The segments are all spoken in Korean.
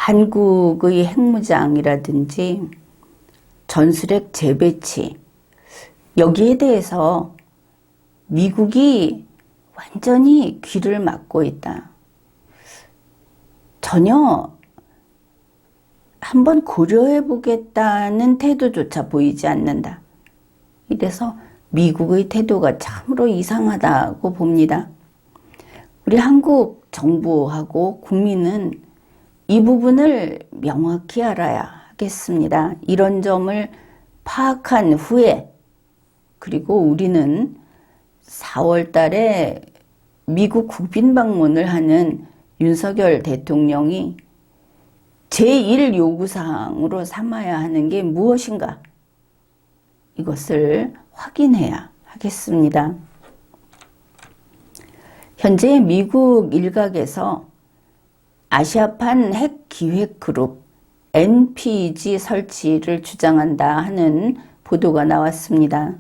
한국의 핵무장이라든지 전술핵 재배치, 여기에 대해서 미국이 완전히 귀를 막고 있다. 전혀 한번 고려해 보겠다는 태도조차 보이지 않는다. 이래서 미국의 태도가 참으로 이상하다고 봅니다. 우리 한국 정부하고 국민은 이 부분을 명확히 알아야 하겠습니다. 이런 점을 파악한 후에, 그리고 우리는 4월 달에 미국 국빈 방문을 하는 윤석열 대통령이 제1 요구사항으로 삼아야 하는 게 무엇인가? 이것을 확인해야 하겠습니다. 현재 미국 일각에서 아시아판 핵기획그룹 NPG 설치를 주장한다 하는 보도가 나왔습니다.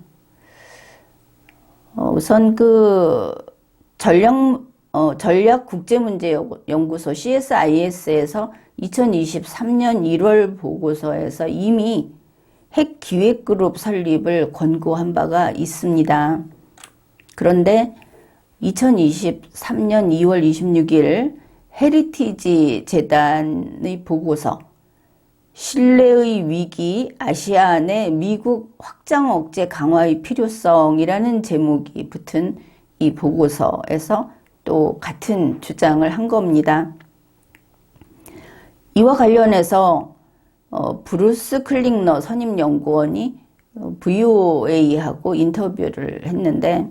우선 전략국제문제연구소 CSIS에서 2023년 1월 보고서에서 이미 핵기획그룹 설립을 권고한 바가 있습니다. 그런데 2023년 2월 26일 헤리티지 재단의 보고서 신뢰의 위기 아시아 내 미국 확장 억제 강화의 필요성이라는 제목이 붙은 이 보고서에서 또 같은 주장을 한 겁니다. 이와 관련해서 브루스 클링너 선임연구원이 VOA하고 인터뷰를 했는데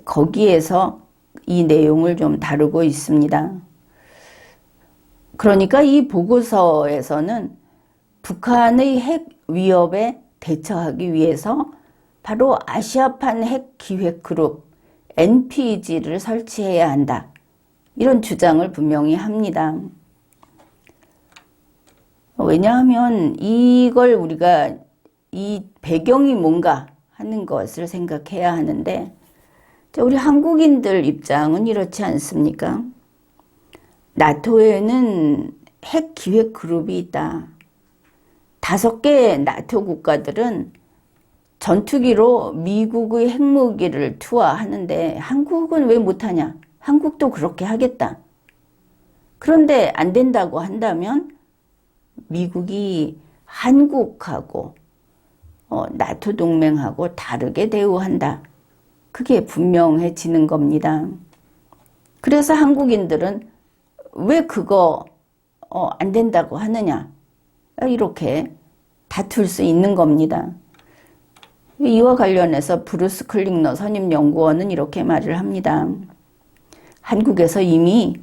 거기에서 이 내용을 좀 다루고 있습니다. 그러니까 이 보고서에서는 북한의 핵 위협에 대처하기 위해서 바로 아시아판 핵기획그룹 NPG를 설치해야 한다. 이런 주장을 분명히 합니다. 왜냐하면 이걸 우리가 이 배경이 뭔가 하는 것을 생각해야 하는데, 우리 한국인들 입장은 이렇지 않습니까? 나토에는 핵기획그룹이 있다. 5개 나토 국가들은 전투기로 미국의 핵무기를 투하하는데 한국은 왜 못하냐? 한국도 그렇게 하겠다. 그런데 안 된다고 한다면 미국이 한국하고 나토 동맹하고 다르게 대우한다. 그게 분명해지는 겁니다. 그래서 한국인들은 왜 그거 안 된다고 하느냐? 이렇게 다툴 수 있는 겁니다. 이와 관련해서 브루스 클링너 선임연구원은 이렇게 말을 합니다. 한국에서 이미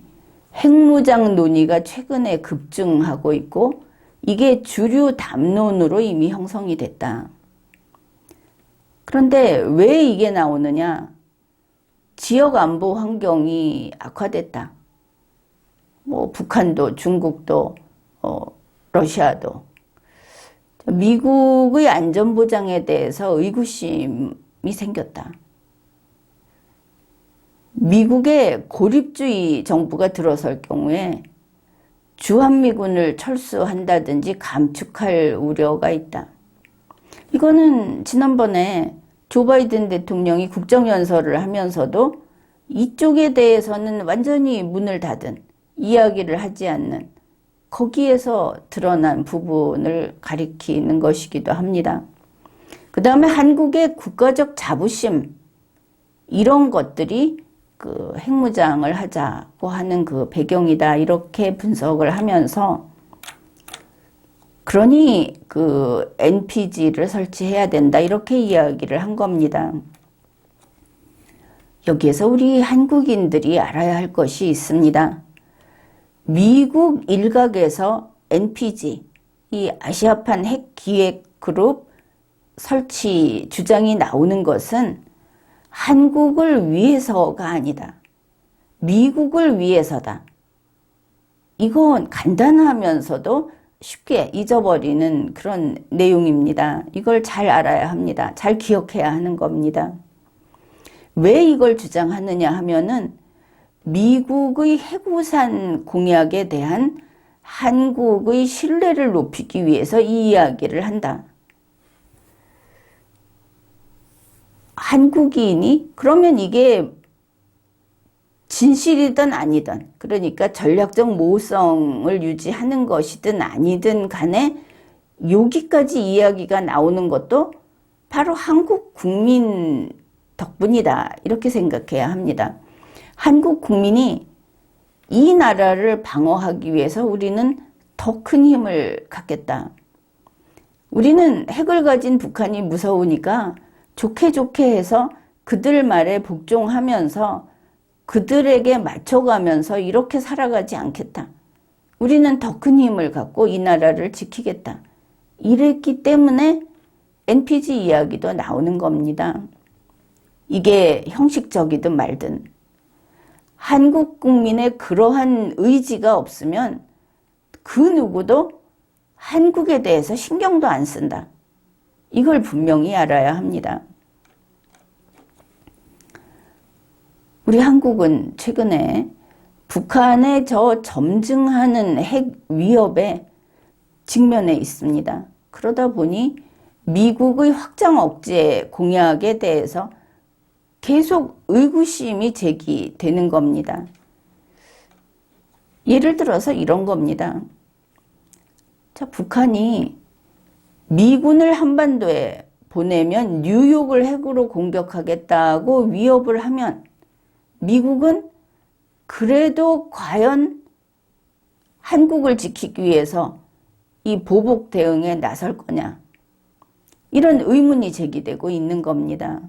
핵무장 논의가 최근에 급증하고 있고 이게 주류 담론으로 이미 형성이 됐다. 그런데 왜 이게 나오느냐? 지역 안보 환경이 악화됐다. 북한도, 중국도, 러시아도. 미국의 안전보장에 대해서 의구심이 생겼다. 미국의 고립주의 정부가 들어설 경우에 주한미군을 철수한다든지 감축할 우려가 있다. 이거는 지난번에 조 바이든 대통령이 국정연설을 하면서도 이쪽에 대해서는 완전히 문을 닫은, 이야기를 하지 않는, 거기에서 드러난 부분을 가리키는 것이기도 합니다. 그 다음에 한국의 국가적 자부심, 이런 것들이 그 핵무장을 하자고 하는 그 배경이다. 이렇게 분석을 하면서, 그러니 그 NPG를 설치해야 된다. 이렇게 이야기를 한 겁니다. 여기에서 우리 한국인들이 알아야 할 것이 있습니다. 미국 일각에서 NPG, 이 아시아판 핵기획그룹 설치 주장이 나오는 것은 한국을 위해서가 아니다. 미국을 위해서다. 이건 간단하면서도 쉽게 잊어버리는 그런 내용입니다. 이걸 잘 알아야 합니다. 잘 기억해야 하는 겁니다. 왜 이걸 주장하느냐 하면은 미국의 핵우산 공약에 대한 한국의 신뢰를 높이기 위해서 이 이야기를 한다. 한국인이 그러면 이게 진실이든 아니든, 그러니까 전략적 모성을 유지하는 것이든 아니든 간에 여기까지 이야기가 나오는 것도 바로 한국 국민 덕분이다, 이렇게 생각해야 합니다. 한국 국민이 이 나라를 방어하기 위해서 우리는 더 큰 힘을 갖겠다. 우리는 핵을 가진 북한이 무서우니까 좋게 좋게 해서 그들 말에 복종하면서 그들에게 맞춰가면서 이렇게 살아가지 않겠다. 우리는 더 큰 힘을 갖고 이 나라를 지키겠다. 이랬기 때문에 NPG 이야기도 나오는 겁니다. 이게 형식적이든 말든 한국 국민의 그러한 의지가 없으면 그 누구도 한국에 대해서 신경도 안 쓴다. 이걸 분명히 알아야 합니다. 우리 한국은 최근에 북한의 저 점증하는 핵 위협에 직면해 있습니다. 그러다 보니 미국의 확장 억제 공약에 대해서 계속 의구심이 제기되는 겁니다. 예를 들어서 이런 겁니다. 자, 북한이 미군을 한반도에 보내면 뉴욕을 핵으로 공격하겠다고 위협을 하면 미국은 그래도 과연 한국을 지키기 위해서 이 보복 대응에 나설 거냐? 이런 의문이 제기되고 있는 겁니다.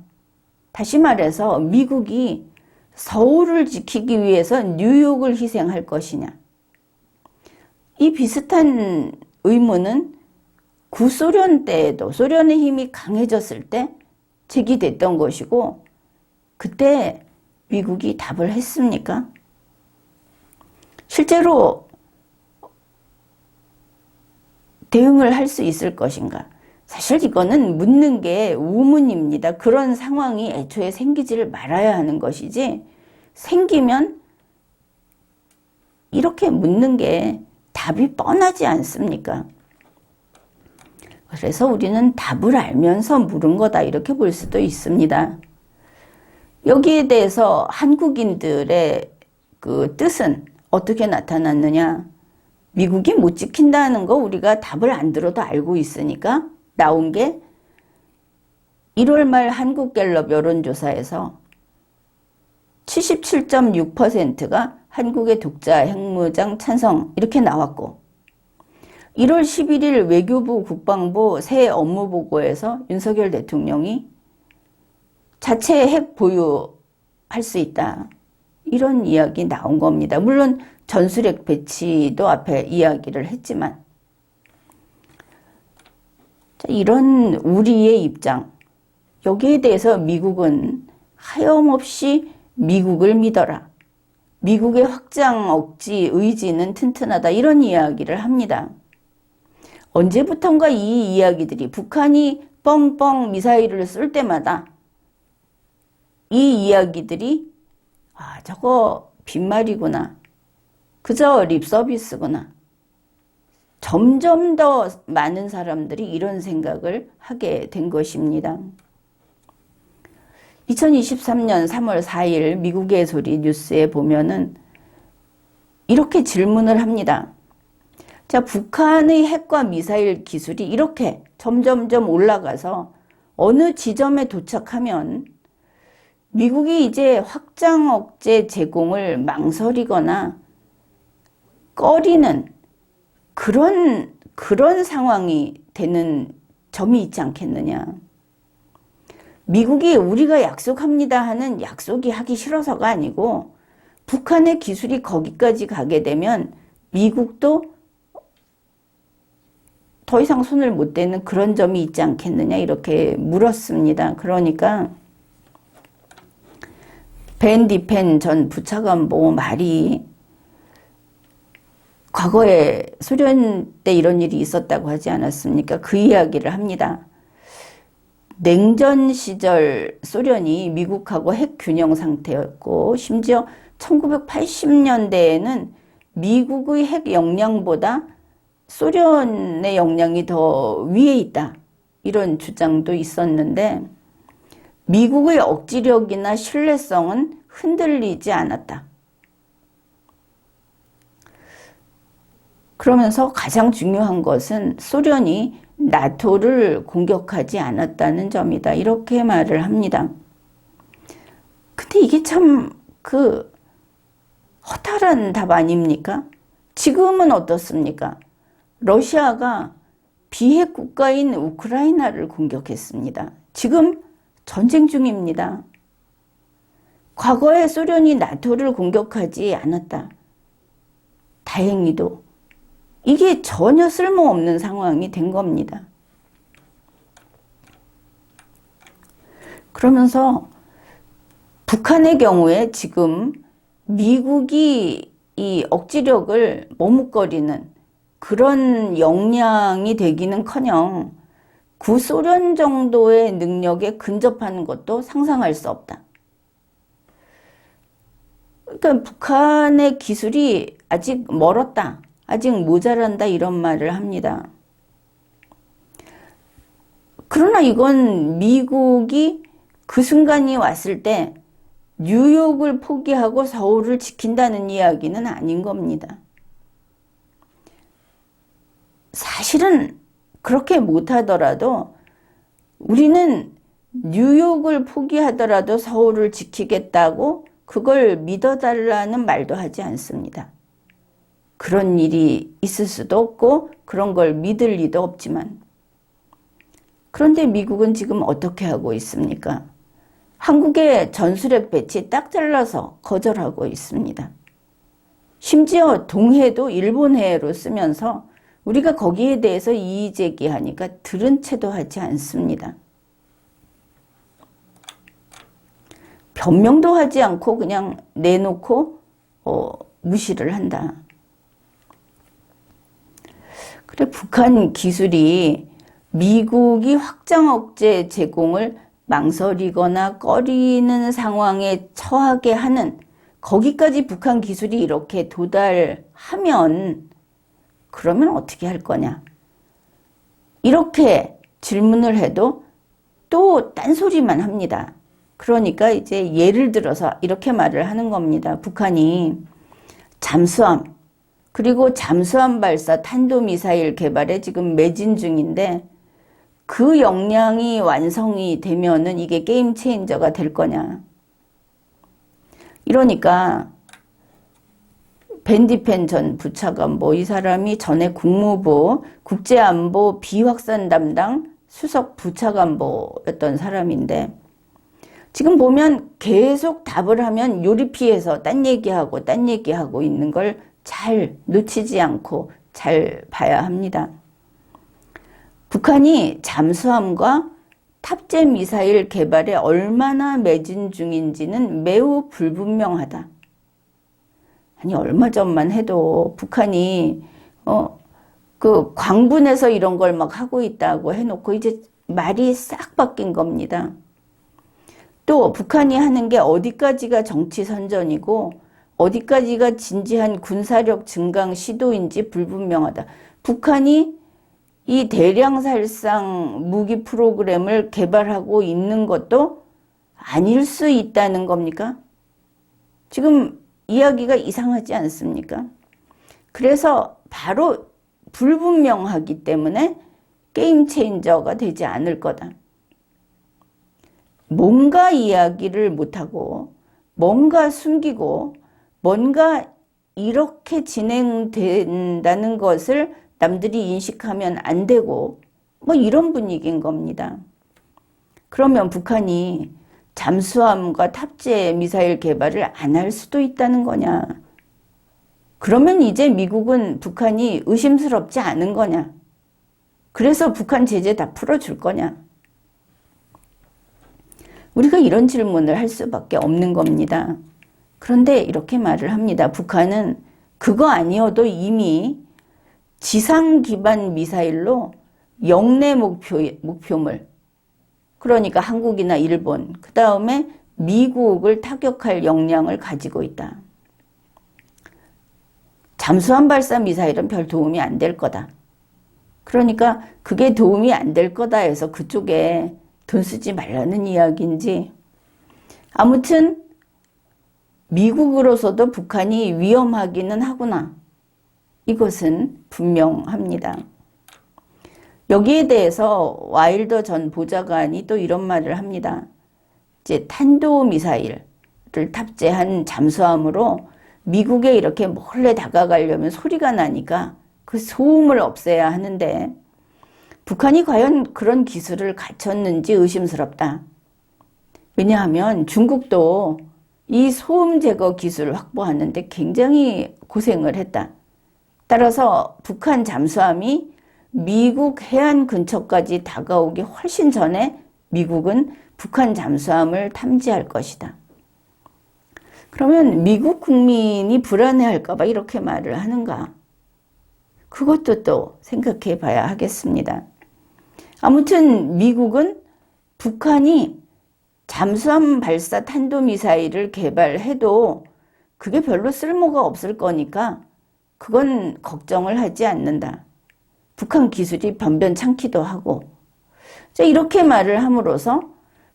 다시 말해서 미국이 서울을 지키기 위해서 뉴욕을 희생할 것이냐? 이 비슷한 의문은 구소련 때에도 소련의 힘이 강해졌을 때 제기됐던 것이고 그때 미국이 답을 했습니까? 실제로 대응을 할 수 있을 것인가? 사실 이거는 묻는 게 우문입니다. 그런 상황이 애초에 생기지를 말아야 하는 것이지 생기면 이렇게 묻는 게 답이 뻔하지 않습니까? 그래서 우리는 답을 알면서 물은 거다 이렇게 볼 수도 있습니다. 여기에 대해서 한국인들의 그 뜻은 어떻게 나타났느냐? 미국이 못 지킨다는 거 우리가 답을 안 들어도 알고 있으니까 나온 게 1월 말 한국갤럽 여론조사에서 77.6%가 한국의 독자 핵무장 찬성 이렇게 나왔고 1월 11일 외교부 국방부 새 업무보고에서 윤석열 대통령이 자체 핵 보유할 수 있다. 이런 이야기 나온 겁니다. 물론 전술핵 배치도 앞에 이야기를 했지만 이런 우리의 입장 여기에 대해서 미국은 하염없이 미국을 믿어라. 미국의 확장 억지 의지는 튼튼하다. 이런 이야기를 합니다. 언제부턴가 이 이야기들이 북한이 뻥뻥 미사일을 쏠 때마다 이 이야기들이 저거 빈말이구나. 그저 립서비스구나. 점점 더 많은 사람들이 이런 생각을 하게 된 것입니다. 2023년 3월 4일 미국의 소리 뉴스에 보면은 이렇게 질문을 합니다. 자, 북한의 핵과 미사일 기술이 이렇게 점점점 올라가서 어느 지점에 도착하면 미국이 이제 확장 억제 제공을 망설이거나 꺼리는 그런 상황이 되는 점이 있지 않겠느냐. 미국이 우리가 약속합니다 하는 약속이 하기 싫어서가 아니고 북한의 기술이 거기까지 가게 되면 미국도 더 이상 손을 못 대는 그런 점이 있지 않겠느냐 이렇게 물었습니다. 그러니까 벤 디펜 전 부차관보 말이 과거에 소련 때 이런 일이 있었다고 하지 않았습니까? 그 이야기를 합니다. 냉전 시절 소련이 미국하고 핵 균형 상태였고 심지어 1980년대에는 미국의 핵 역량보다 소련의 역량이 더 위에 있다. 이런 주장도 있었는데 미국의 억지력이나 신뢰성은 흔들리지 않았다. 그러면서 가장 중요한 것은 소련이 나토를 공격하지 않았다는 점이다. 이렇게 말을 합니다. 근데 이게 참 허탈한 답 아닙니까? 지금은 어떻습니까? 러시아가 비핵 국가인 우크라이나를 공격했습니다. 지금 전쟁 중입니다. 과거에 소련이 나토를 공격하지 않았다. 다행히도 이게 전혀 쓸모없는 상황이 된 겁니다. 그러면서 북한의 경우에 지금 미국이 이 억지력을 머뭇거리는 그런 역량이 되기는커녕 구소련 정도의 능력에 근접하는 것도 상상할 수 없다. 그러니까 북한의 기술이 아직 멀었다. 아직 모자란다. 이런 말을 합니다. 그러나 이건 미국이 그 순간이 왔을 때 뉴욕을 포기하고 서울을 지킨다는 이야기는 아닌 겁니다. 사실은 그렇게 못하더라도 우리는 뉴욕을 포기하더라도 서울을 지키겠다고 그걸 믿어달라는 말도 하지 않습니다. 그런 일이 있을 수도 없고 그런 걸 믿을 리도 없지만, 그런데 미국은 지금 어떻게 하고 있습니까? 한국의 전술핵 배치 딱 잘라서 거절하고 있습니다. 심지어 동해도 일본해로 쓰면서 우리가 거기에 대해서 이의 제기하니까 들은 채도 하지 않습니다. 변명도 하지 않고 그냥 내놓고 무시를 한다. 그래, 북한 기술이 미국이 확장 억제 제공을 망설이거나 꺼리는 상황에 처하게 하는, 거기까지 북한 기술이 이렇게 도달하면 그러면 어떻게 할 거냐? 이렇게 질문을 해도 또 딴소리만 합니다. 그러니까 이제 예를 들어서 이렇게 말을 하는 겁니다. 북한이 잠수함, 그리고 잠수함 발사 탄도미사일 개발에 지금 매진 중인데 그 역량이 완성이 되면은 이게 게임 체인저가 될 거냐. 이러니까 밴디펜 전 부차관보, 이 사람이 전에 국무부 국제안보 비확산 담당 수석 부차관보였던 사람인데, 지금 보면 계속 답을 하면 요리 피해서 딴 얘기하고 있는 걸 잘 놓치지 않고 잘 봐야 합니다. 북한이 잠수함과 탑재 미사일 개발에 얼마나 매진 중인지는 매우 불분명하다. 아니, 얼마 전만 해도 북한이 그 광분에서 이런 걸 막 하고 있다고 해놓고 이제 말이 싹 바뀐 겁니다. 또 북한이 하는 게 어디까지가 정치 선전이고 어디까지가 진지한 군사력 증강 시도인지 불분명하다. 북한이 이 대량살상 무기 프로그램을 개발하고 있는 것도 아닐 수 있다는 겁니까? 지금 이야기가 이상하지 않습니까? 그래서 바로 불분명하기 때문에 게임 체인저가 되지 않을 거다. 뭔가 이야기를 못하고 뭔가 숨기고 뭔가 이렇게 진행된다는 것을 남들이 인식하면 안 되고 뭐 이런 분위기인 겁니다. 그러면 북한이 잠수함과 탑재 미사일 개발을 안 할 수도 있다는 거냐? 그러면 이제 미국은 북한이 의심스럽지 않은 거냐? 그래서 북한 제재 다 풀어줄 거냐? 우리가 이런 질문을 할 수밖에 없는 겁니다. 그런데 이렇게 말을 합니다. 북한은 그거 아니어도 이미 지상 기반 미사일로 영내 목표물, 그러니까 한국이나 일본, 그 다음에 미국을 타격할 역량을 가지고 있다. 잠수함 발사 미사일은 별 도움이 안 될 거다. 그러니까 그게 도움이 안 될 거다 해서 그쪽에 돈 쓰지 말라는 이야기인지, 아무튼 미국으로서도 북한이 위험하기는 하구나. 이것은 분명합니다. 여기에 대해서 와일더 전 보좌관이 또 이런 말을 합니다. 이제 탄도미사일을 탑재한 잠수함으로 미국에 이렇게 몰래 다가가려면 소리가 나니까 그 소음을 없애야 하는데 북한이 과연 그런 기술을 갖췄는지 의심스럽다. 왜냐하면 중국도 이 소음 제거 기술을 확보하는데 굉장히 고생을 했다. 따라서 북한 잠수함이 미국 해안 근처까지 다가오기 훨씬 전에 미국은 북한 잠수함을 탐지할 것이다. 그러면 미국 국민이 불안해할까 봐 이렇게 말을 하는가? 그것도 또 생각해 봐야 하겠습니다. 아무튼 미국은 북한이 잠수함 발사 탄도미사일을 개발해도 그게 별로 쓸모가 없을 거니까 그건 걱정을 하지 않는다. 북한 기술이 변변찮기도 하고, 이렇게 말을 함으로써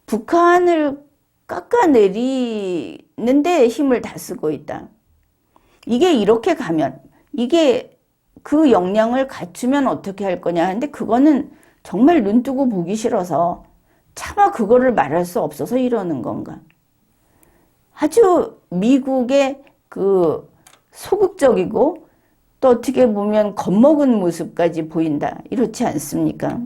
북한을 깎아내리는데 힘을 다 쓰고 있다. 이게 이렇게 가면, 이게 그 역량을 갖추면 어떻게 할 거냐 하는데 그거는 정말 눈 뜨고 보기 싫어서 차마 그거를 말할 수 없어서 이러는 건가. 아주 미국의 그 소극적이고 또 어떻게 보면 겁먹은 모습까지 보인다. 이렇지 않습니까?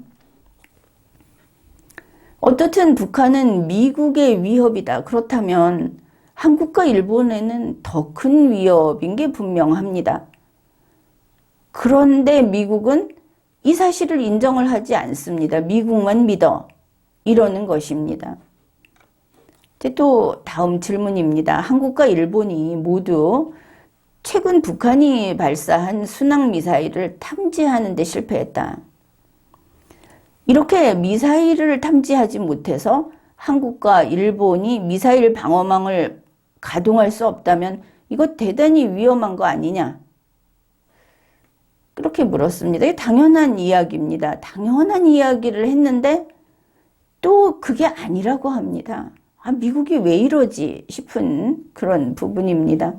어떻든 북한은 미국의 위협이다. 그렇다면 한국과 일본에는 더 큰 위협인 게 분명합니다. 그런데 미국은 이 사실을 인정을 하지 않습니다. 미국만 믿어. 이러는 것입니다. 또 다음 질문입니다. 한국과 일본이 모두 최근 북한이 발사한 순항미사일을 탐지하는 데 실패했다. 이렇게 미사일을 탐지하지 못해서 한국과 일본이 미사일 방어망을 가동할 수 없다면 이거 대단히 위험한 거 아니냐? 그렇게 물었습니다. 이게 당연한 이야기입니다. 당연한 이야기를 했는데 또 그게 아니라고 합니다. 미국이 왜 이러지 싶은 그런 부분입니다.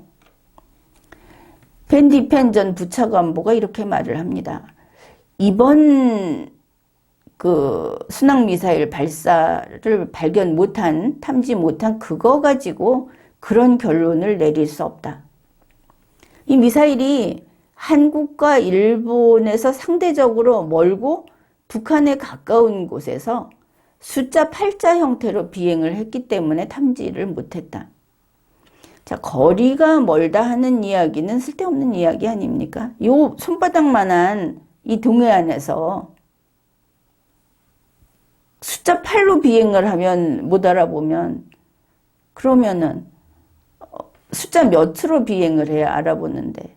벤 디펜 전 부차관보가 이렇게 말을 합니다. 이번 그 순항미사일 발사를 발견 못한, 탐지 못한 그거 가지고 그런 결론을 내릴 수 없다. 이 미사일이 한국과 일본에서 상대적으로 멀고 북한에 가까운 곳에서 숫자 8자 형태로 비행을 했기 때문에 탐지를 못했다. 자, 거리가 멀다 하는 이야기는 쓸데없는 이야기 아닙니까? 요 손바닥만한 이 동해안에서 숫자 8로 비행을 하면 못 알아보면 그러면은 숫자 몇으로 비행을 해야 알아보는데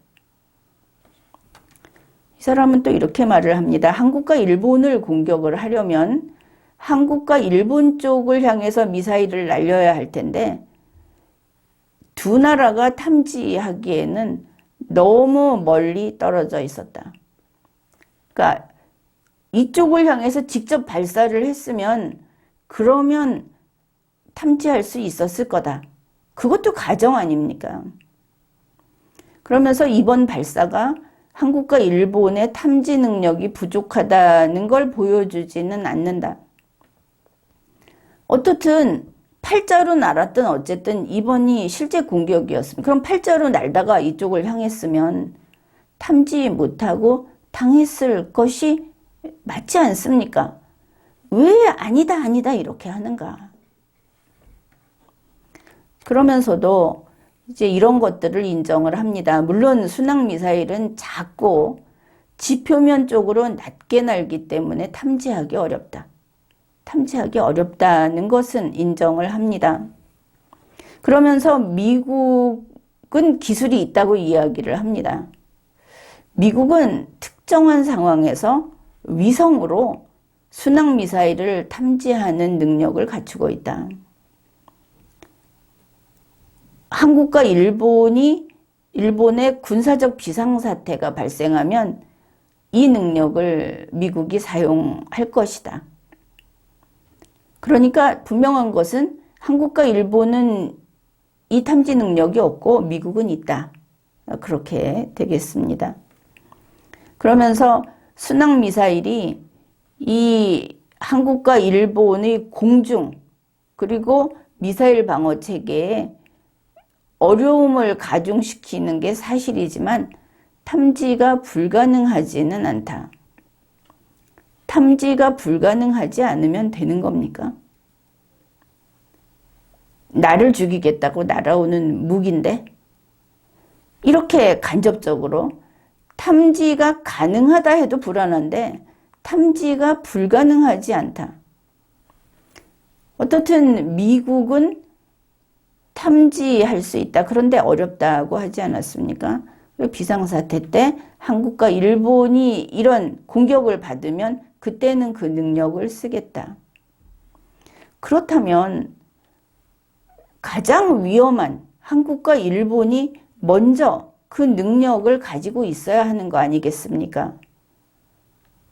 이 사람은 또 이렇게 말을 합니다. 한국과 일본을 공격을 하려면 한국과 일본 쪽을 향해서 미사일을 날려야 할 텐데 두 나라가 탐지하기에는 너무 멀리 떨어져 있었다. 그러니까 이쪽을 향해서 직접 발사를 했으면 그러면 탐지할 수 있었을 거다. 그것도 가정 아닙니까? 그러면서 이번 발사가 한국과 일본의 탐지 능력이 부족하다는 걸 보여주지는 않는다. 어떻든 팔자로 날았든 어쨌든 이번이 실제 공격이었습니다. 그럼 팔자로 날다가 이쪽을 향했으면 탐지 못하고 당했을 것이 맞지 않습니까? 왜 아니다 이렇게 하는가? 그러면서도 이제 이런 것들을 인정을 합니다. 물론 순항미사일은 작고 지표면 쪽으로 낮게 날기 때문에 탐지하기 어렵다. 탐지하기 어렵다는 것은 인정을 합니다. 그러면서 미국은 기술이 있다고 이야기를 합니다. 미국은 특정한 상황에서 위성으로 순항미사일을 탐지하는 능력을 갖추고 있다. 한국과 일본이 일본의 군사적 비상사태가 발생하면 이 능력을 미국이 사용할 것이다. 그러니까 분명한 것은 한국과 일본은 이 탐지 능력이 없고 미국은 있다. 그렇게 되겠습니다. 그러면서 순항미사일이 이 한국과 일본의 공중 그리고 미사일 방어 체계에 어려움을 가중시키는 게 사실이지만 탐지가 불가능하지는 않다. 탐지가 불가능하지 않으면 되는 겁니까? 나를 죽이겠다고 날아오는 무기인데 이렇게 간접적으로 탐지가 가능하다 해도 불안한데 탐지가 불가능하지 않다. 어떻든 미국은 탐지할 수 있다. 그런데 어렵다고 하지 않았습니까? 비상사태 때 한국과 일본이 이런 공격을 받으면 그때는 그 능력을 쓰겠다. 그렇다면 가장 위험한 한국과 일본이 먼저 그 능력을 가지고 있어야 하는 거 아니겠습니까?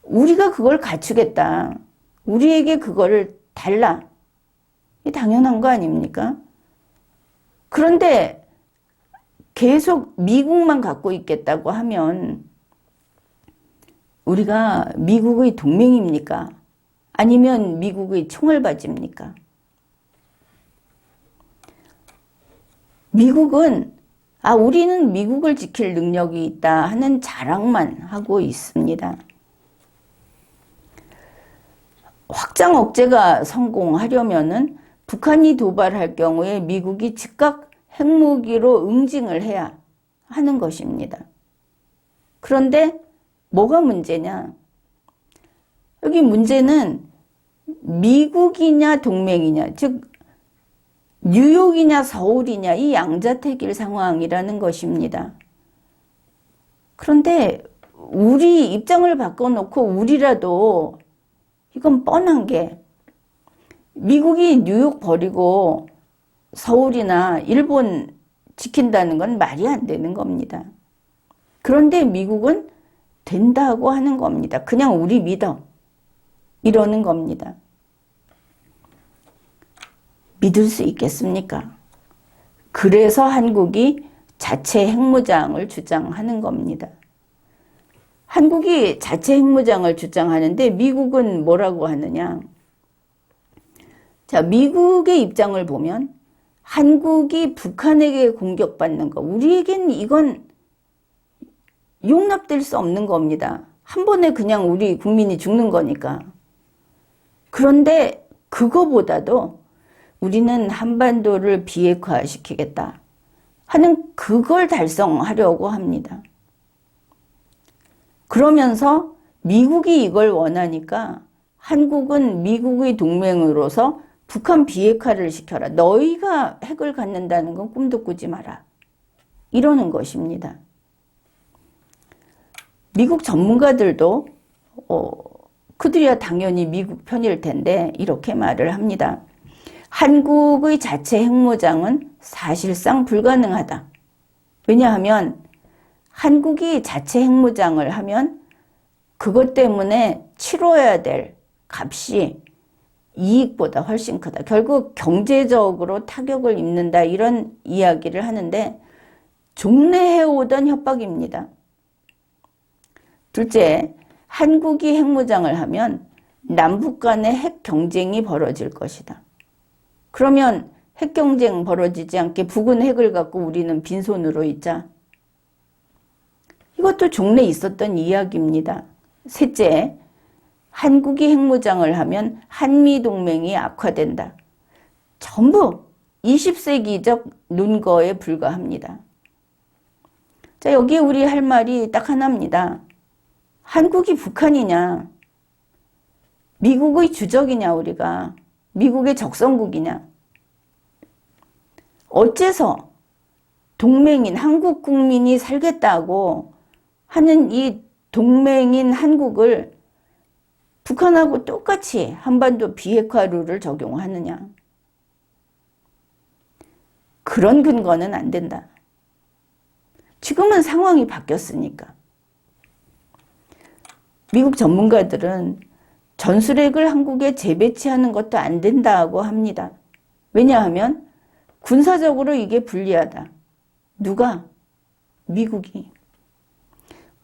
우리가 그걸 갖추겠다. 우리에게 그거를 달라. 당연한 거 아닙니까? 그런데 계속 미국만 갖고 있겠다고 하면 우리가 미국의 동맹입니까? 아니면 미국의 총알바지입니까? 미국은 우리는 미국을 지킬 능력이 있다 하는 자랑만 하고 있습니다. 확장 억제가 성공하려면은 북한이 도발할 경우에 미국이 즉각 핵무기로 응징을 해야 하는 것입니다. 그런데 뭐가 문제냐? 여기 문제는 미국이냐 동맹이냐, 즉 뉴욕이냐 서울이냐 이 양자택일 상황이라는 것입니다. 그런데 우리 입장을 바꿔놓고 우리라도 이건 뻔한 게 미국이 뉴욕 버리고 서울이나 일본 지킨다는 건 말이 안 되는 겁니다. 그런데 미국은 된다고 하는 겁니다. 그냥 우리 믿어. 이러는 겁니다. 믿을 수 있겠습니까? 그래서 한국이 자체 핵무장을 주장하는 겁니다. 한국이 자체 핵무장을 주장하는데 미국은 뭐라고 하느냐? 자, 미국의 입장을 보면 한국이 북한에게 공격받는 거, 우리에겐 이건 용납될 수 없는 겁니다. 한 번에 그냥 우리 국민이 죽는 거니까. 그런데 그거보다도 우리는 한반도를 비핵화시키겠다 하는 그걸 달성하려고 합니다. 그러면서 미국이 이걸 원하니까 한국은 미국의 동맹으로서 북한 비핵화를 시켜라. 너희가 핵을 갖는다는 건 꿈도 꾸지 마라. 이러는 것입니다. 미국 전문가들도 그들이야 당연히 미국 편일 텐데 이렇게 말을 합니다. 한국의 자체 핵무장은 사실상 불가능하다. 왜냐하면 한국이 자체 핵무장을 하면 그것 때문에 치러야 될 값이 이익보다 훨씬 크다. 결국 경제적으로 타격을 입는다 이런 이야기를 하는데 종래해오던 협박입니다. 둘째, 한국이 핵무장을 하면 남북 간의 핵 경쟁이 벌어질 것이다. 그러면 핵 경쟁 벌어지지 않게 북은 핵을 갖고 우리는 빈손으로 있자. 이것도 종래 있었던 이야기입니다. 셋째, 한국이 핵무장을 하면 한미동맹이 악화된다. 전부 20세기적 논거에 불과합니다. 자, 여기에 우리 할 말이 딱 하나입니다. 한국이 북한이냐? 미국의 주적이냐 우리가? 미국의 적성국이냐? 어째서 동맹인 한국 국민이 살겠다고 하는 이 동맹인 한국을 북한하고 똑같이 한반도 비핵화 룰을 적용하느냐? 그런 근거는 안 된다. 지금은 상황이 바뀌었으니까. 미국 전문가들은 전술핵을 한국에 재배치하는 것도 안 된다고 합니다. 왜냐하면 군사적으로 이게 불리하다. 누가? 미국이.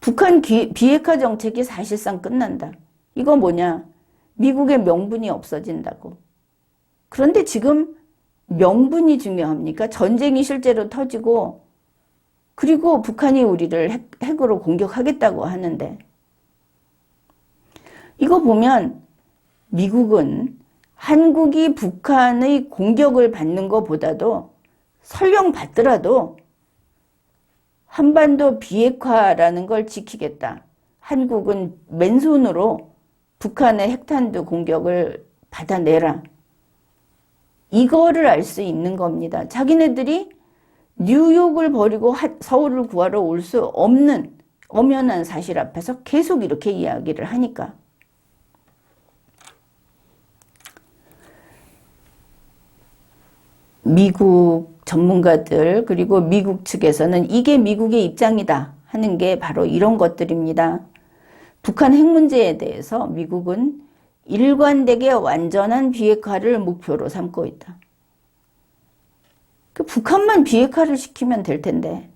북한 비핵화 정책이 사실상 끝난다. 이거 뭐냐? 미국의 명분이 없어진다고. 그런데 지금 명분이 중요합니까? 전쟁이 실제로 터지고 그리고 북한이 우리를 핵으로 공격하겠다고 하는데 이거 보면 미국은 한국이 북한의 공격을 받는 것보다도 설령 받더라도 한반도 비핵화라는 걸 지키겠다. 한국은 맨손으로 북한의 핵탄두 공격을 받아내라. 이거를 알 수 있는 겁니다. 자기네들이 뉴욕을 버리고 서울을 구하러 올 수 없는 엄연한 사실 앞에서 계속 이렇게 이야기를 하니까. 미국 전문가들 그리고 미국 측에서는 이게 미국의 입장이다 하는 게 바로 이런 것들입니다. 북한 핵 문제에 대해서 미국은 일관되게 완전한 비핵화를 목표로 삼고 있다. 북한만 비핵화를 시키면 될 텐데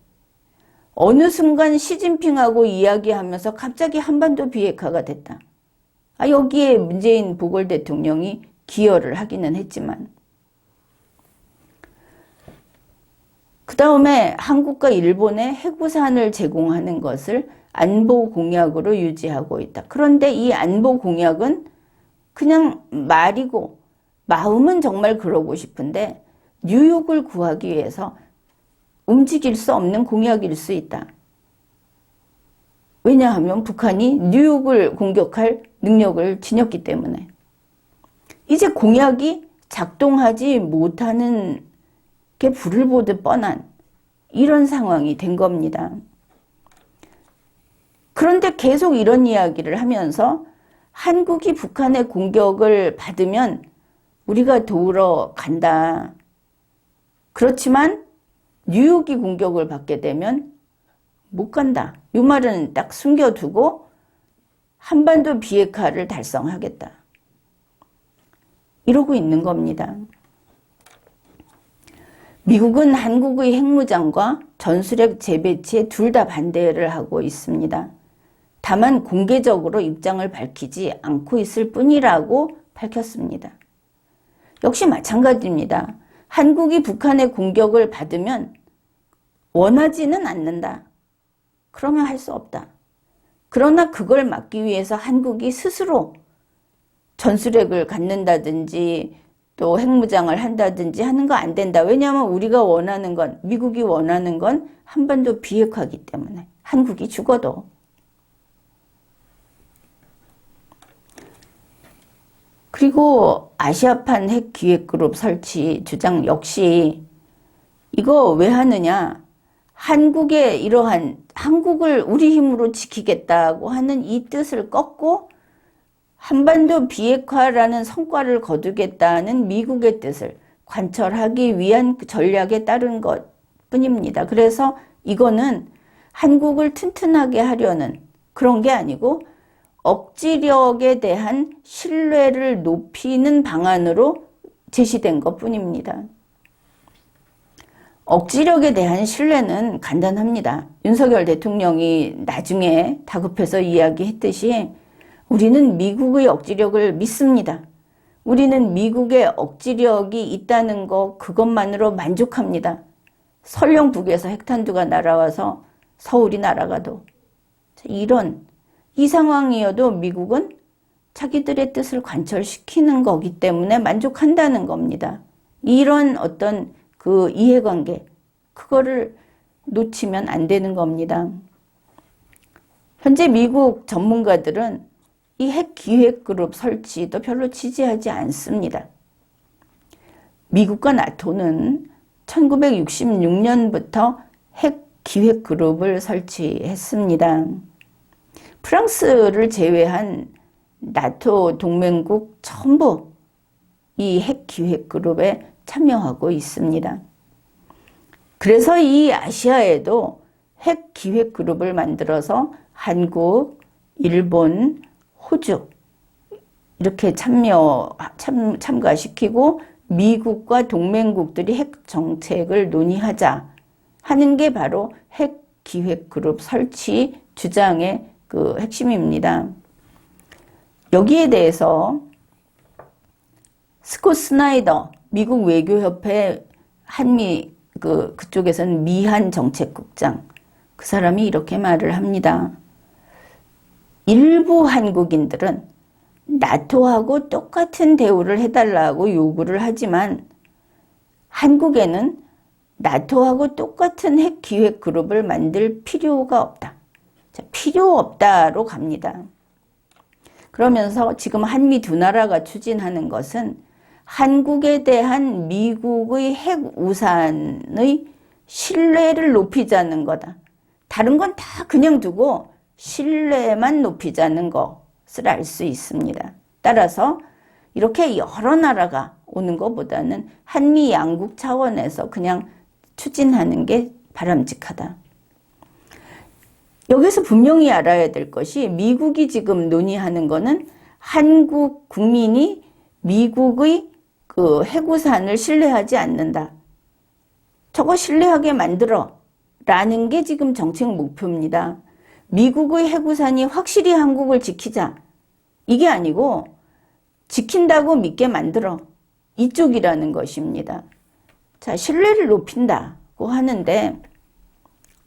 어느 순간 시진핑하고 이야기하면서 갑자기 한반도 비핵화가 됐다. 여기에 문재인 보궐 대통령이 기여를 하기는 했지만 그 다음에 한국과 일본에 해구산을 제공하는 것을 안보 공약으로 유지하고 있다. 그런데 이 안보 공약은 그냥 말이고 마음은 정말 그러고 싶은데 뉴욕을 구하기 위해서 움직일 수 없는 공약일 수 있다. 왜냐하면 북한이 뉴욕을 공격할 능력을 지녔기 때문에 이제 공약이 작동하지 못하는 게 불을 보듯 뻔한 이런 상황이 된 겁니다. 그런데 계속 이런 이야기를 하면서 한국이 북한의 공격을 받으면 우리가 도우러 간다. 그렇지만 뉴욕이 공격을 받게 되면 못 간다. 이 말은 딱 숨겨두고 한반도 비핵화를 달성하겠다. 이러고 있는 겁니다. 미국은 한국의 핵무장과 전술핵 재배치에 둘 다 반대를 하고 있습니다. 다만 공개적으로 입장을 밝히지 않고 있을 뿐이라고 밝혔습니다. 역시 마찬가지입니다. 한국이 북한의 공격을 받으면 원하지는 않는다. 그러면 할 수 없다. 그러나 그걸 막기 위해서 한국이 스스로 전술핵을 갖는다든지 또 핵무장을 한다든지 하는 거 안 된다. 왜냐하면 우리가 원하는 건, 미국이 원하는 건 한반도 비핵화이기 때문에 한국이 죽어도. 그리고 아시아판 핵기획그룹 설치 주장 역시 이거 왜 하느냐. 한국의 이러한 한국을 우리 힘으로 지키겠다고 하는 이 뜻을 꺾고 한반도 비핵화라는 성과를 거두겠다는 미국의 뜻을 관철하기 위한 전략에 따른 것 뿐입니다. 그래서 이거는 한국을 튼튼하게 하려는 그런 게 아니고 억지력에 대한 신뢰를 높이는 방안으로 제시된 것 뿐입니다. 억지력에 대한 신뢰는 간단합니다. 윤석열 대통령이 나중에 다급해서 이야기했듯이 우리는 미국의 억지력을 믿습니다. 우리는 미국의 억지력이 있다는 거 그것만으로 만족합니다. 설령 북에서 핵탄두가 날아와서 서울이 날아가도 이 상황이어도 미국은 자기들의 뜻을 관철시키는 거기 때문에 만족한다는 겁니다. 이런 어떤 그 이해관계 그거를 놓치면 안 되는 겁니다. 현재 미국 전문가들은 이 핵기획그룹 설치도 별로 지지하지 않습니다. 미국과 나토는 1966년부터 핵기획그룹을 설치했습니다. 프랑스를 제외한 나토 동맹국 전부 이 핵기획그룹에 참여하고 있습니다. 그래서 이 아시아에도 핵 핵기획그룹을 만들어서 한국, 일본, 호주 이렇게 참가시키고 미국과 동맹국들이 핵 정책을 논의하자 하는 게 바로 핵기획그룹 설치 주장의 그 핵심입니다. 여기에 대해서 스콧 스나이더 미국 외교협회 한미 그쪽에서는 미한 정책국장 그 사람이 이렇게 말을 합니다. 일부 한국인들은 나토하고 똑같은 대우를 해달라고 요구를 하지만 한국에는 나토하고 똑같은 핵기획그룹을 만들 필요가 없다. 자, 필요 없다로 갑니다. 그러면서 지금 한미 두 나라가 추진하는 것은 한국에 대한 미국의 핵우산의 신뢰를 높이자는 거다. 다른 건 다 그냥 두고 신뢰만 높이자는 것을 알 수 있습니다. 따라서 이렇게 여러 나라가 오는 것보다는 한미 양국 차원에서 그냥 추진하는 게 바람직하다. 여기서 분명히 알아야 될 것이 미국이 지금 논의하는 거는 한국 국민이 미국의 그 핵우산을 신뢰하지 않는다. 저거 신뢰하게 만들어 라는 게 지금 정책 목표입니다. 미국의 핵우산이 확실히 한국을 지키자. 이게 아니고 지킨다고 믿게 만들어. 이쪽이라는 것입니다. 자, 신뢰를 높인다고 하는데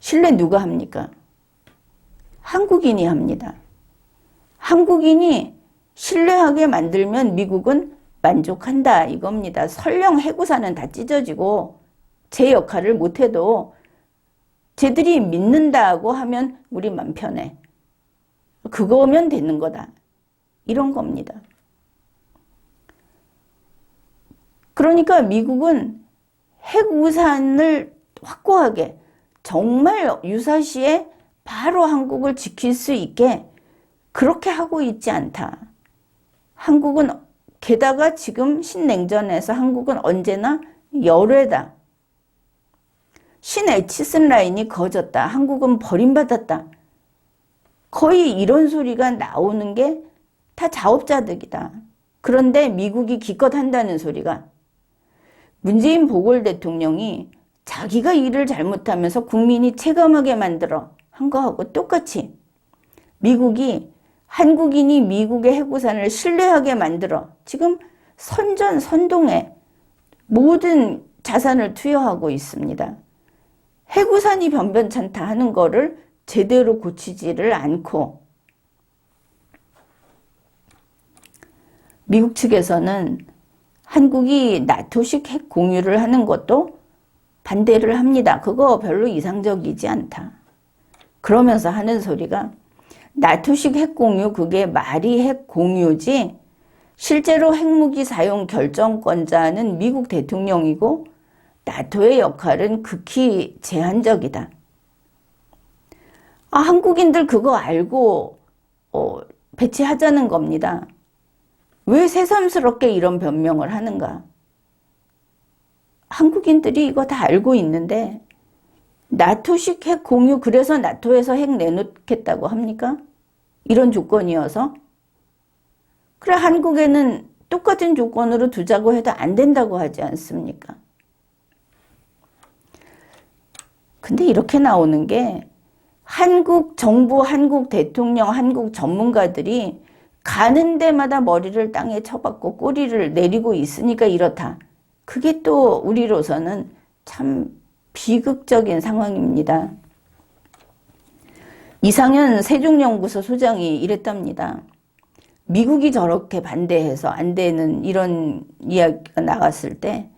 신뢰 누가 합니까? 한국인이 합니다. 한국인이 신뢰하게 만들면 미국은 만족한다 이겁니다. 설령 핵우산은 다 찢어지고 제 역할을 못해도 쟤들이 믿는다고 하면 우리 맘 편해. 그거면 되는 거다. 이런 겁니다. 그러니까 미국은 핵우산을 확고하게 정말 유사시에 바로 한국을 지킬 수 있게 그렇게 하고 있지 않다. 한국은 게다가 지금 신냉전에서 한국은 언제나 열외다. 신에치슨 라인이 거졌다. 한국은 버림받았다. 거의 이런 소리가 나오는 게 다 자업자득이다. 그런데 미국이 기껏 한다는 소리가 문재인 보궐 대통령이 자기가 일을 잘못하면서 국민이 체감하게 만들어 한 거하고 똑같이 미국이 한국인이 미국의 핵우산을 신뢰하게 만들어 지금 선동에 모든 자산을 투여하고 있습니다. 핵우산이 변변찮다 하는 거를 제대로 고치지를 않고 미국 측에서는 한국이 나토식 핵 공유를 하는 것도 반대를 합니다. 그거 별로 이상적이지 않다. 그러면서 하는 소리가 나토식 핵 공유 그게 말이 핵 공유지 실제로 핵무기 사용 결정권자는 미국 대통령이고 나토의 역할은 극히 제한적이다. 한국인들 그거 알고 배치하자는 겁니다. 왜 새삼스럽게 이런 변명을 하는가? 한국인들이 이거 다 알고 있는데 나토식 핵 공유 그래서 나토에서 핵 내놓겠다고 합니까? 이런 조건이어서? 그래 한국에는 똑같은 조건으로 두자고 해도 안 된다고 하지 않습니까? 근데 이렇게 나오는 게 한국 정부, 한국 대통령, 한국 전문가들이 가는 데마다 머리를 땅에 쳐박고 꼬리를 내리고 있으니까 이렇다. 그게 또 우리로서는 참 비극적인 상황입니다. 이상현 세종연구소 소장이 이랬답니다. 미국이 저렇게 반대해서 안 되는 이런 이야기가 나갔을 때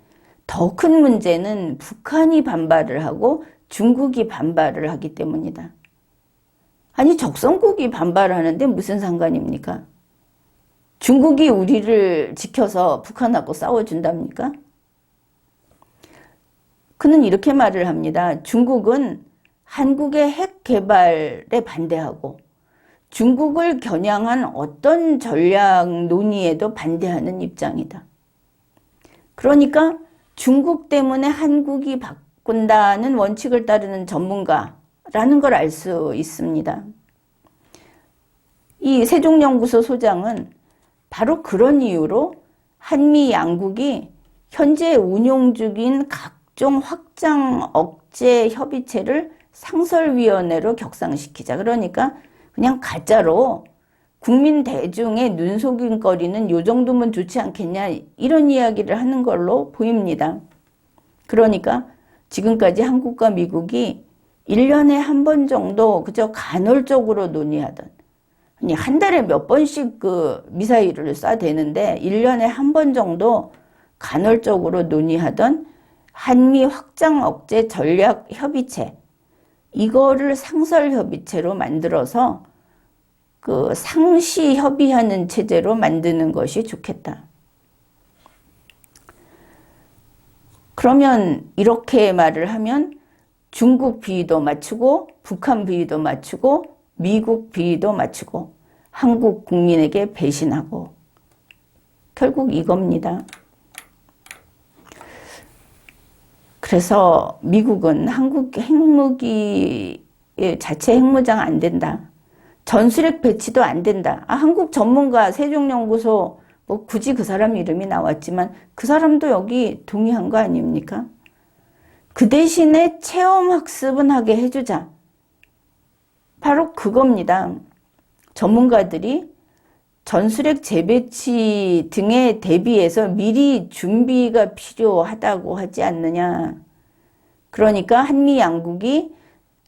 더 큰 문제는 북한이 반발을 하고 중국이 반발을 하기 때문이다. 아니 적성국이 반발하는데 무슨 상관입니까? 중국이 우리를 지켜서 북한하고 싸워준답니까? 그는 이렇게 말을 합니다. 중국은 한국의 핵 개발에 반대하고 중국을 겨냥한 어떤 전략 논의에도 반대하는 입장이다. 그러니까 중국 때문에 한국이 바꾼다는 원칙을 따르는 전문가 라는 걸 알 수 있습니다. 이 세종연구소 소장은 바로 그런 이유로 한미 양국이 현재 운용 중인 각종 확장 억제 협의체를 상설위원회로 격상시키자. 그러니까 그냥 가짜로 국민 대중의 눈속임거리는 요 정도면 좋지 않겠냐, 이런 이야기를 하는 걸로 보입니다. 그러니까 지금까지 한국과 미국이 1년에 한 번 정도 그저 간헐적으로 논의하던, 아니 한 달에 몇 번씩 그 미사일을 쏴대는데 1년에 한 번 정도 간헐적으로 논의하던 한미 확장 억제 전략 협의체, 이거를 상설 협의체로 만들어서 그 상시 협의하는 체제로 만드는 것이 좋겠다. 그러면 이렇게 말을 하면 중국 비위도 맞추고 북한 비위도 맞추고 미국 비위도 맞추고 한국 국민에게 배신하고, 결국 이겁니다. 그래서 미국은 한국 핵무기 자체 핵무장 안 된다. 전술핵 배치도 안 된다. 한국 전문가 세종연구소 뭐 굳이 그 사람 이름이 나왔지만 그 사람도 여기 동의한 거 아닙니까? 그 대신에 체험학습은 하게 해주자. 바로 그겁니다. 전문가들이 전술핵 재배치 등에 대비해서 미리 준비가 필요하다고 하지 않느냐. 그러니까 한미 양국이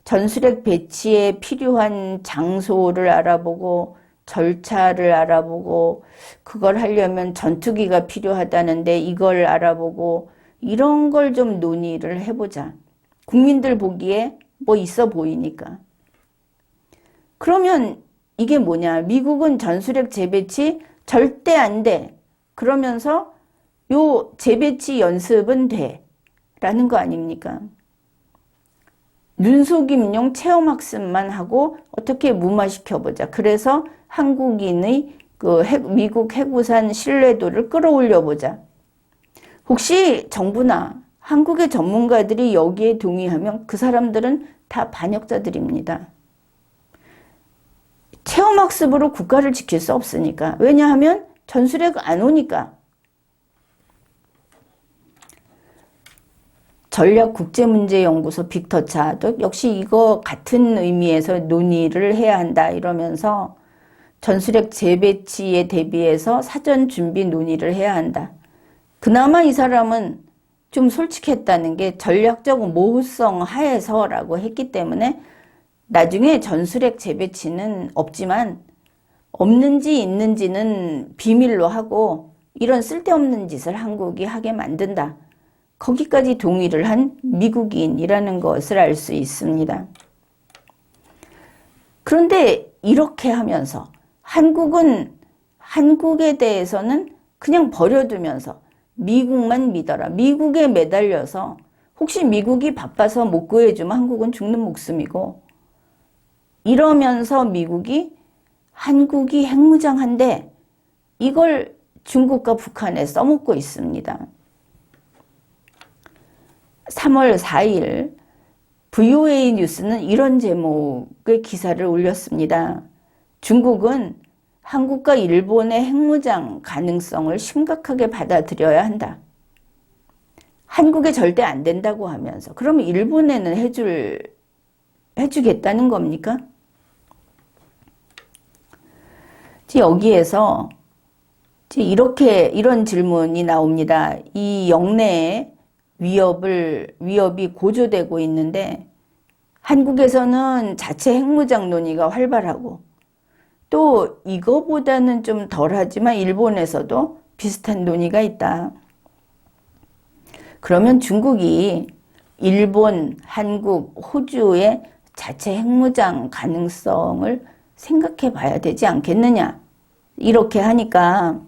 전술핵 배치에 필요한 장소를 알아보고 절차를 알아보고, 그걸 하려면 전투기가 필요하다는데 이걸 알아보고, 이런 걸 좀 논의를 해보자. 국민들 보기에 뭐 있어 보이니까. 그러면 이게 뭐냐? 미국은 전술핵 재배치 절대 안 돼. 그러면서 요 재배치 연습은 돼. 라는 거 아닙니까? 눈속임용 체험학습만 하고 어떻게 무마시켜보자. 그래서 한국인의 그 미국 해구산 신뢰도를 끌어올려보자. 혹시 정부나 한국의 전문가들이 여기에 동의하면 그 사람들은 다 반역자들입니다. 체험학습으로 국가를 지킬 수 없으니까. 왜냐하면 전술핵 안 오니까. 전략국제문제연구소 빅터차도 역시 이거 같은 의미에서 논의를 해야 한다 이러면서 전술핵 재배치에 대비해서 사전 준비 논의를 해야 한다. 그나마 이 사람은 좀 솔직했다는 게 전략적 모호성 하에서라고 했기 때문에 나중에 전술핵 재배치는 없지만 없는지 있는지는 비밀로 하고 이런 쓸데없는 짓을 한국이 하게 만든다. 거기까지 동의를 한 미국인이라는 것을 알 수 있습니다. 그런데 이렇게 하면서 한국은 한국에 대해서는 그냥 버려두면서 미국만 믿어라. 미국에 매달려서 혹시 미국이 바빠서 못 구해주면 한국은 죽는 목숨이고, 이러면서 미국이 한국이 핵무장한데 이걸 중국과 북한에 써먹고 있습니다. 3월 4일 VOA 뉴스는 이런 제목의 기사를 올렸습니다. 중국은 한국과 일본의 핵무장 가능성을 심각하게 받아들여야 한다. 한국에 절대 안 된다고 하면서, 그러면 일본에는 해주겠다는 겁니까? 여기에서 이런 질문이 나옵니다. 이 영내에 위협이 고조되고 있는데 한국에서는 자체 핵무장 논의가 활발하고, 또 이거보다는 좀 덜하지만 일본에서도 비슷한 논의가 있다. 그러면 중국이 일본, 한국, 호주의 자체 핵무장 가능성을 생각해 봐야 되지 않겠느냐. 이렇게 하니까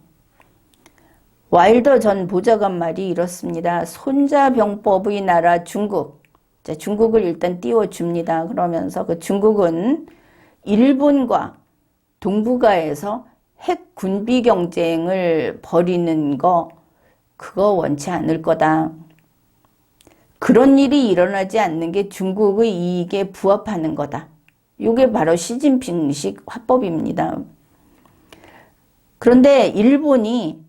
와일더 전 보좌관 말이 이렇습니다. 손자병법의 나라 중국. 자, 중국을 일단 띄워줍니다. 그러면서 그 중국은 일본과 동북아에서 핵 군비 경쟁을 벌이는 거, 그거 원치 않을 거다. 그런 일이 일어나지 않는 게 중국의 이익에 부합하는 거다. 이게 바로 시진핑식 화법입니다. 그런데 일본이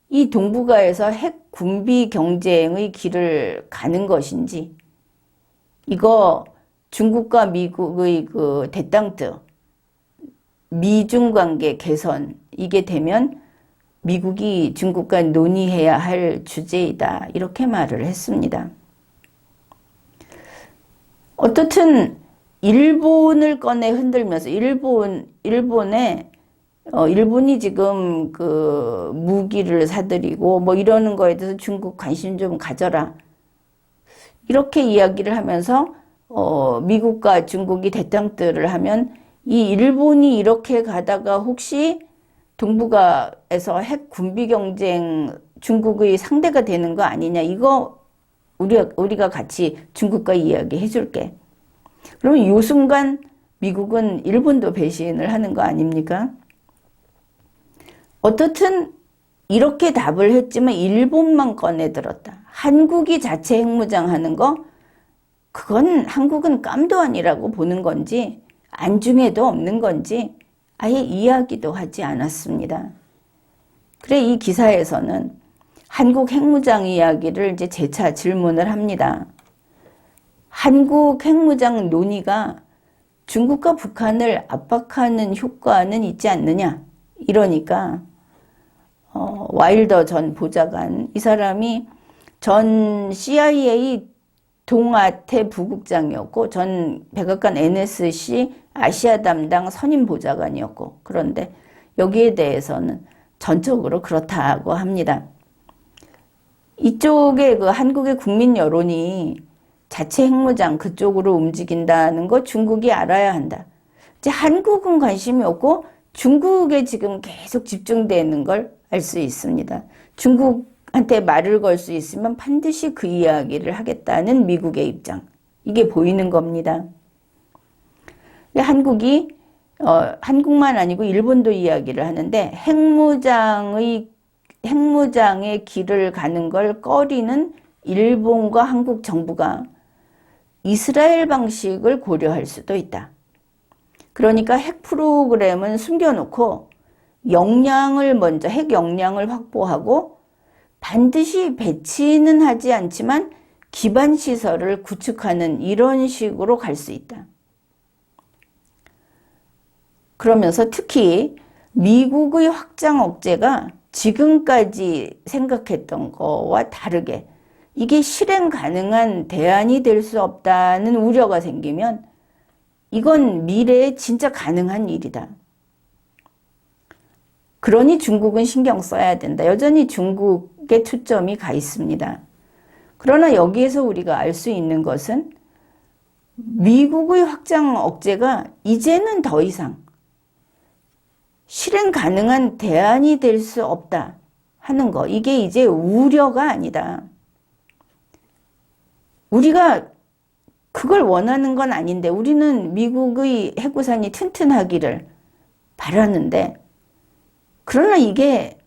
이 동북아에서 핵 군비 경쟁의 길을 가는 것인지, 이거 중국과 미국의 그 대땅뜨, 미중 관계 개선, 이게 되면 미국이 중국과 논의해야 할 주제이다. 이렇게 말을 했습니다. 어떻든 일본을 꺼내 흔들면서 일본이 지금 그 무기를 사들이고 뭐 이러는 거에 대해서 중국 관심 좀 가져라. 이렇게 이야기를 하면서 미국과 중국이 대땅뜨를 하면 이 일본이 이렇게 가다가 혹시 동북아에서 핵 군비 경쟁 중국의 상대가 되는 거 아니냐. 이거 우리가 같이 중국과 이야기해 줄게. 그러면 이 순간 미국은 일본도 배신을 하는 거 아닙니까? 어떻든 이렇게 답을 했지만 일본만 꺼내들었다. 한국이 자체 핵무장 하는 거, 그건 한국은 깜도 아니라고 보는 건지 안중에도 없는 건지 아예 이야기도 하지 않았습니다. 그래 이 기사에서는 한국 핵무장 이야기를 이제 재차 질문을 합니다. 한국 핵무장 논의가 중국과 북한을 압박하는 효과는 있지 않느냐? 이러니까 와일더 전 보좌관, 이 사람이 전 CIA 동아태 부국장이었고 전 백악관 NSC 아시아 담당 선임 보좌관이었고, 그런데 여기에 대해서는 전적으로 그렇다고 합니다. 이쪽에 그 한국의 국민 여론이 자체 핵무장 그쪽으로 움직인다는 거 중국이 알아야 한다. 이제 한국은 관심이 없고 중국에 지금 계속 집중되는 걸 알 수 있습니다. 중국한테 말을 걸 수 있으면 반드시 그 이야기를 하겠다는 미국의 입장. 이게 보이는 겁니다. 한국만 아니고 일본도 이야기를 하는데 핵무장의 길을 가는 걸 꺼리는 일본과 한국 정부가 이스라엘 방식을 고려할 수도 있다. 그러니까 핵 프로그램은 숨겨놓고 핵 역량을 확보하고 반드시 배치는 하지 않지만 기반 시설을 구축하는 이런 식으로 갈 수 있다. 그러면서 특히 미국의 확장 억제가 지금까지 생각했던 거와 다르게 이게 실행 가능한 대안이 될 수 없다는 우려가 생기면 이건 미래에 진짜 가능한 일이다. 그러니 중국은 신경 써야 된다. 여전히 중국에 초점이 가 있습니다. 그러나 여기에서 우리가 알 수 있는 것은 미국의 확장 억제가 이제는 더 이상 실행 가능한 대안이 될 수 없다 하는 거. 이게 이제 우려가 아니다. 우리가 그걸 원하는 건 아닌데 우리는 미국의 핵우산이 튼튼하기를 바라는데, 그러나 이게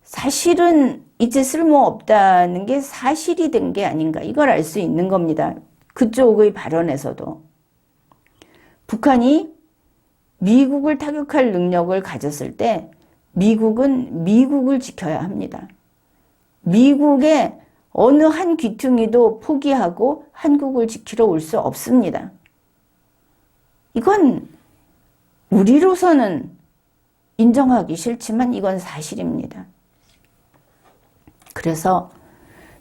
사실은 이제 쓸모없다는 게 사실이 된 게 아닌가, 이걸 알 수 있는 겁니다. 그쪽의 발언에서도. 북한이 미국을 타격할 능력을 가졌을 때 미국은 미국을 지켜야 합니다. 미국의 어느 한 귀퉁이도 포기하고 한국을 지키러 올 수 없습니다. 이건 우리로서는 인정하기 싫지만 이건 사실입니다. 그래서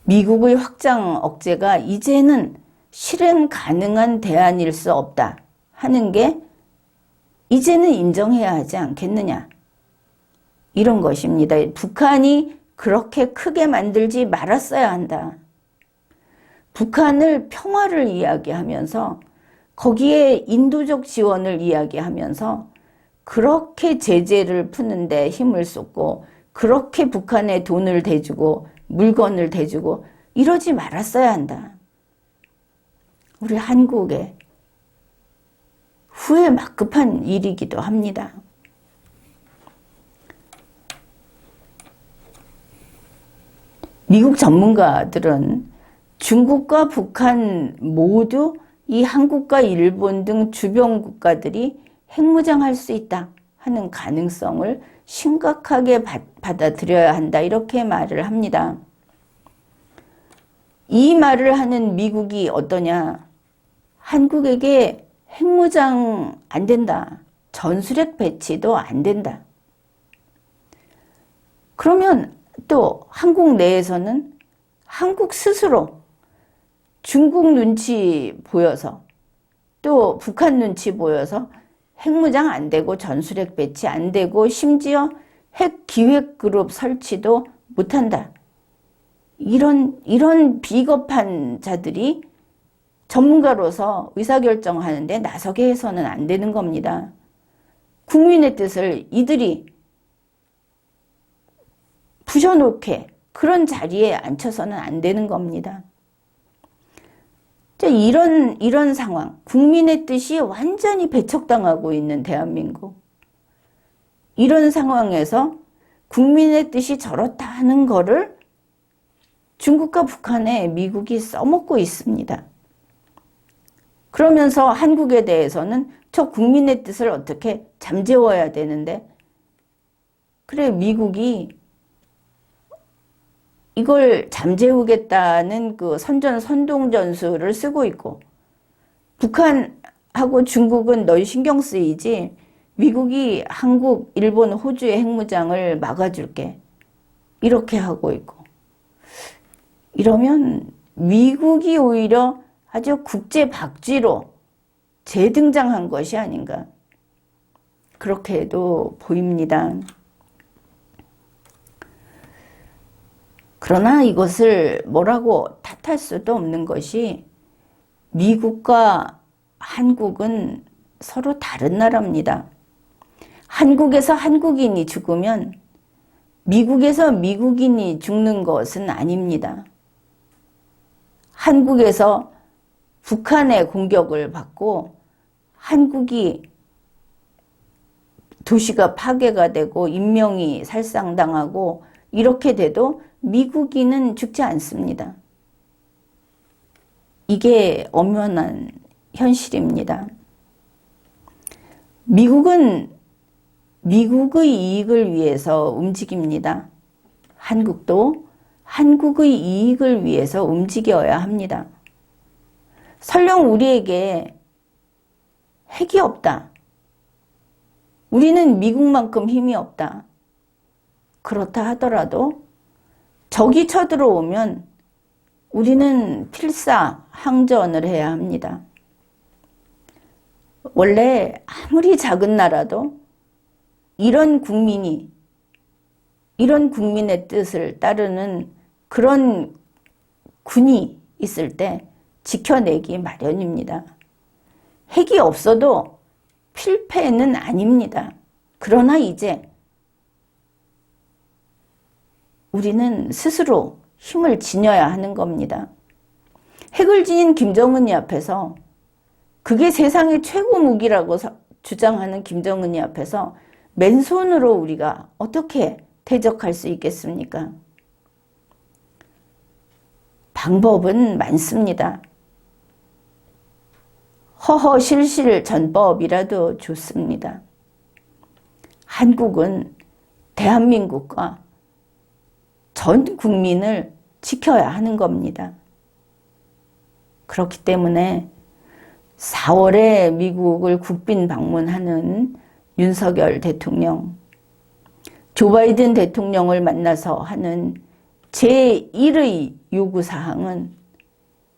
미국의 확장 억제가 이제는 실행 가능한 대안일 수 없다 하는 게 이제는 인정해야 하지 않겠느냐, 이런 것입니다. 북한이 그렇게 크게 만들지 말았어야 한다. 북한을 평화를 이야기하면서 거기에 인도적 지원을 이야기하면서 그렇게 제재를 푸는데 힘을 쏟고 그렇게 북한에 돈을 대주고 물건을 대주고 이러지 말았어야 한다. 우리 한국에 후회 막급한 일이기도 합니다. 미국 전문가들은 중국과 북한 모두 이 한국과 일본 등 주변 국가들이 핵무장할 수 있다 하는 가능성을 심각하게 받아들여야 한다, 이렇게 말을 합니다. 이 말을 하는 미국이 어떠냐? 한국에게 핵무장 안 된다. 전술핵 배치도 안 된다. 그러면 또 한국 내에서는 한국 스스로 중국 눈치 보여서 또 북한 눈치 보여서 핵무장 안 되고 전술핵 배치 안 되고 심지어 핵 기획 그룹 설치도 못한다. 이런 비겁한 자들이 전문가로서 의사결정하는데 나서게 해서는 안 되는 겁니다. 국민의 뜻을 이들이 부셔놓게 그런 자리에 앉혀서는 안 되는 겁니다. 이런 상황, 국민의 뜻이 완전히 배척당하고 있는 대한민국. 이런 상황에서 국민의 뜻이 저렇다 하는 거를 중국과 북한에 미국이 써먹고 있습니다. 그러면서 한국에 대해서는 저 국민의 뜻을 어떻게 잠재워야 되는데, 그래 미국이 이걸 잠재우겠다는 그 선동전술을 쓰고 있고, 북한하고 중국은 널 신경 쓰이지 미국이 한국, 일본, 호주의 핵무장을 막아줄게, 이렇게 하고 있고, 이러면 미국이 오히려 아주 국제 박쥐로 재등장한 것이 아닌가, 그렇게도 보입니다. 그러나 이것을 뭐라고 탓할 수도 없는 것이, 미국과 한국은 서로 다른 나라입니다. 한국에서 한국인이 죽으면 미국에서 미국인이 죽는 것은 아닙니다. 한국에서 북한의 공격을 받고 한국이 도시가 파괴가 되고 인명이 살상당하고 이렇게 돼도 미국인은 죽지 않습니다. 이게 엄연한 현실입니다. 미국은 미국의 이익을 위해서 움직입니다. 한국도 한국의 이익을 위해서 움직여야 합니다. 설령 우리에게 핵이 없다, 우리는 미국만큼 힘이 없다, 그렇다 하더라도 적이 쳐들어오면 우리는 필사항전을 해야 합니다. 원래 아무리 작은 나라도 이런 국민의 뜻을 따르는 그런 군이 있을 때 지켜내기 마련입니다. 핵이 없어도 필패는 아닙니다. 그러나 이제 우리는 스스로 힘을 지녀야 하는 겁니다. 핵을 지닌 김정은이 앞에서, 그게 세상의 최고 무기라고 주장하는 김정은이 앞에서 맨손으로 우리가 어떻게 대적할 수 있겠습니까? 방법은 많습니다. 허허실실 전법이라도 좋습니다. 한국은 대한민국과 전 국민을 지켜야 하는 겁니다. 그렇기 때문에 4월에 미국을 국빈 방문하는 윤석열 대통령, 조 바이든 대통령을 만나서 하는 제1의 요구사항은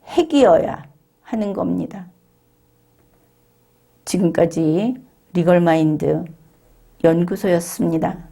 핵이어야 하는 겁니다. 지금까지 리걸마인드 연구소였습니다.